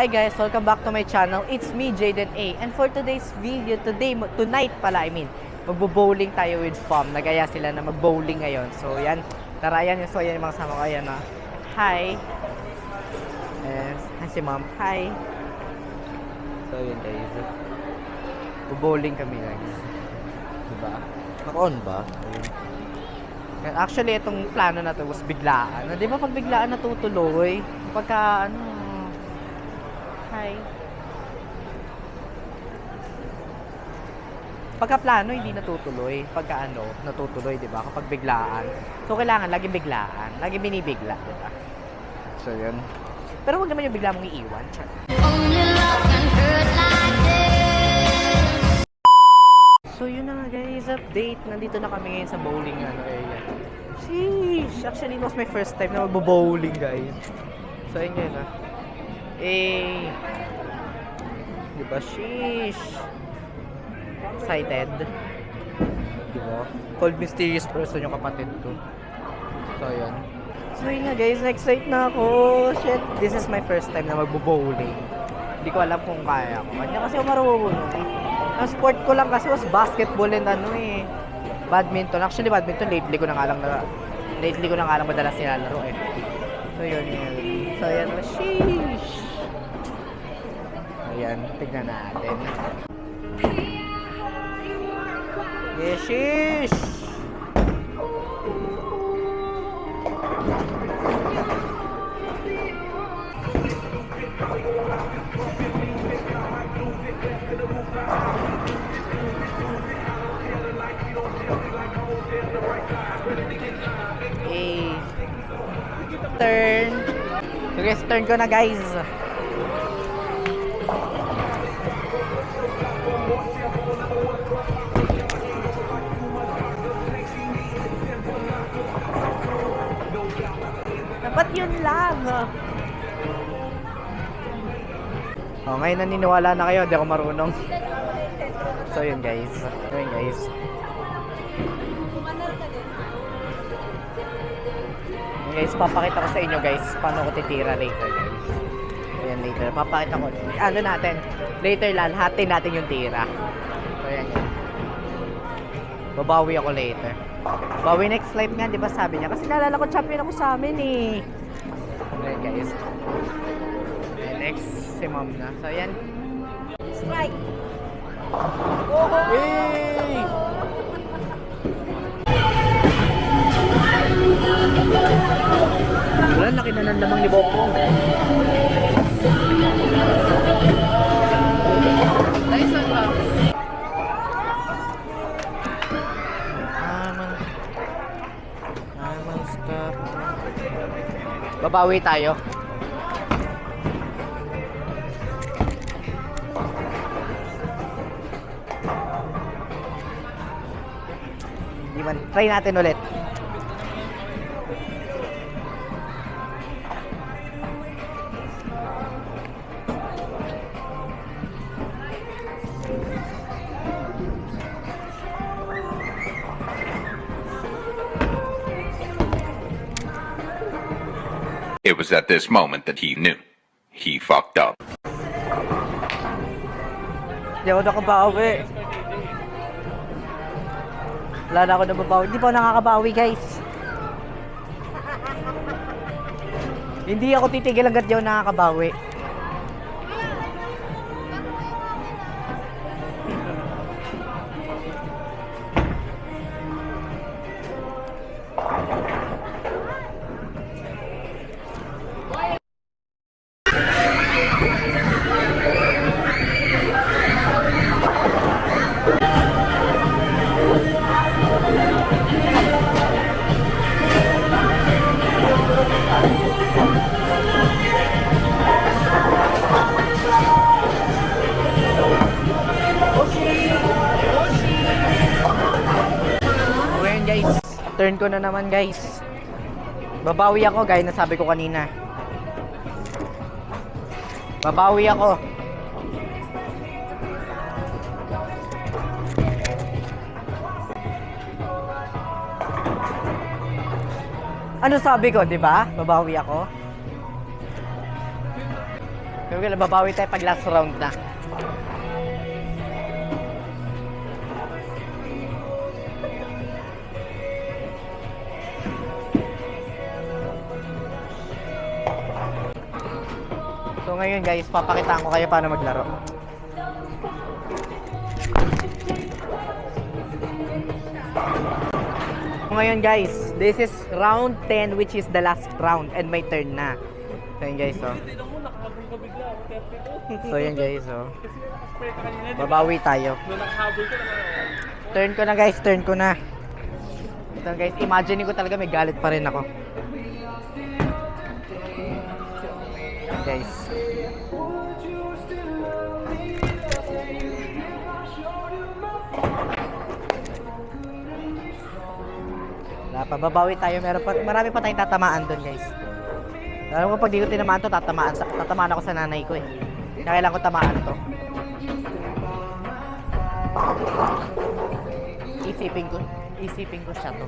Hi guys, welcome back to my channel. It's me, Jaden A. And for today's video, tonight pala, magbo-bowling tayo with FAM. Nagaya sila na mag-bowling ngayon. So yan, tara yan. So yan yung mga kasama ko. Ayan na. Hi. Yes. Hi si ma'am. Hi. So yun guys. Bowling kami guys. Diba? Naka-on ba? Ayun. Actually, itong plano na to was biglaan. Di ba pag biglaan natutuloy? Pagka hi. Pagka plano, hindi natutuloy. Pagka natutuloy, di ba? Kapag biglaan. So, kailangan laging biglaan. Laging binibigla, di ba? So, yun. Pero huwag naman yung bigla mong iiwan. Char. So, yun na nga guys. Update. Nandito na kami ngayon sa bowling area. Sheesh! Actually, it was my first time na magbo-bowling, guys. So, yun yun, diba? Sheesh! Excited. Diba? Cold mysterious person yung kapatid ko. So, yun. So, yun nga, guys. Na-excite na ako. Shit. This is my first time na magbo-bowling. Hindi ko alam kung kaya ko. Kanya kasi marunong. Ang sport ko lang kasi was basketball and badminton. Actually, badminton, lately ko na nga lang madalas nilalaro eh. So, yun. So, yan. Sheesh! Ayan, tignan natin. Yes, sheesh! Turn. So guys, turn ko na guys. Dapat yun lang. Oh, ngayon naniniwala na kayo, di ako marunong. So yun guys. Guys, papakita ko sa inyo guys paano ko titira later guys. Ayan later, papakita ko natin later lalhatin natin yung tira. So ayan yun. Babawi ako later. Bawi next live nga, di ba sabi niya? Kasi naalala ko champion ako sa amin eh. Ayan guys. Ayan, next si mom na. So ayan. Strike! Oh! Hey! Wala, laki na ng lamang ni Boko. Nice one ba? Stop. Babawi tayo. Di man, try natin ulit. It was at this moment that he knew. He fucked up. Hindi ako nakabawi. Wala na ako nababawi. Hindi pa ako nakakabawi, guys. Hindi ako titigil hanggat di ako nakakabawi. Turn ko na naman guys. Babawi ako gaya na sabi ko kanina. Babawi ako. Ano sabi ko, 'di ba? Babawi ako. Pero babawi tayo pag last round na. So ngayon guys, papakitaan ko kayo paano maglaro. So ngayon guys, this is round 10 which is the last round and my turn na. So yun guys, oh. So yun guys, oh. Babawi tayo. Turn ko na guys, turn ko na. Ito guys, imagine ko talaga may galit pa rin ako. Guys. Wala pa, babawi tayo. Marami pa tayong tatamaan doon guys. Alam ko pag di ko tinamaan to, tatamaan ako sa nanay ko eh. Kaya kailangan ko tamaan to. Isipin ko siya to.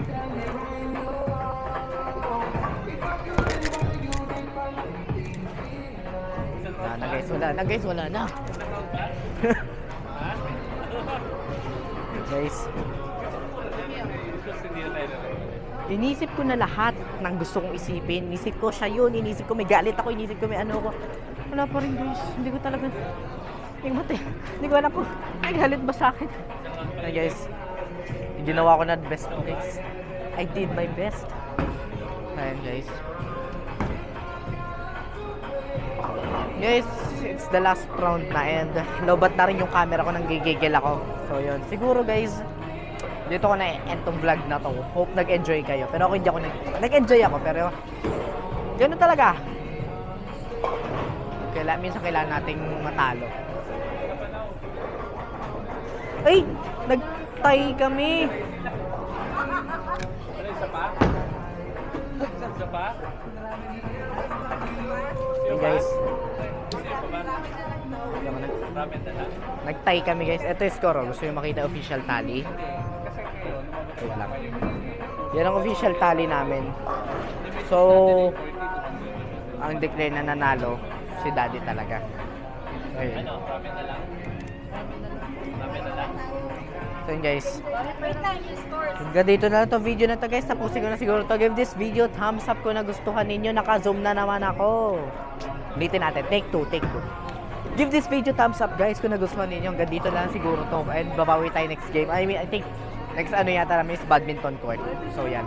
Wala na. Guys. Inisip ko na lahat ng gusto kong isipin. Inisip ko siya yun. Inisip ko may galit ako. Inisip ko may ano ko. Wala pa rin guys. Hindi ko talaga. Hindi ko alam kung may galit ba sa akin. Ay guys. Ginawa ko na best ko guys. I did my best. Ayan guys. Guys, it's the last round na and lobat na rin yung camera ko nang gigigil ako. So yun. Siguro guys, dito ko na-end tong vlog na to. Hope nag-enjoy kayo. Pero ako hindi ako nag-enjoy ako. Pero gano'n talaga. Minsan kailangan nating matalo. Ay! Nag-tie kami! Hey guys. Nag-tie kami guys. Ito yung score. Gusto nyo makita official tally? Wait lang. Yan ang official tally namin. So, ang declare na nanalo, si Daddy talaga. Ayun. So yun guys. Hanggang dito na lang to video na to guys. Tapusin ko na siguro to. Give this video thumbs up kung nagustuhan ninyo. Naka-zoom na naman ako. Ulitin natin. Take 2. Give this video thumbs up guys kung nagustuhan ninyo. Hanggang dito na lang siguro to. And babawi tayo next game. I think next ano yata namin is badminton court. So yan.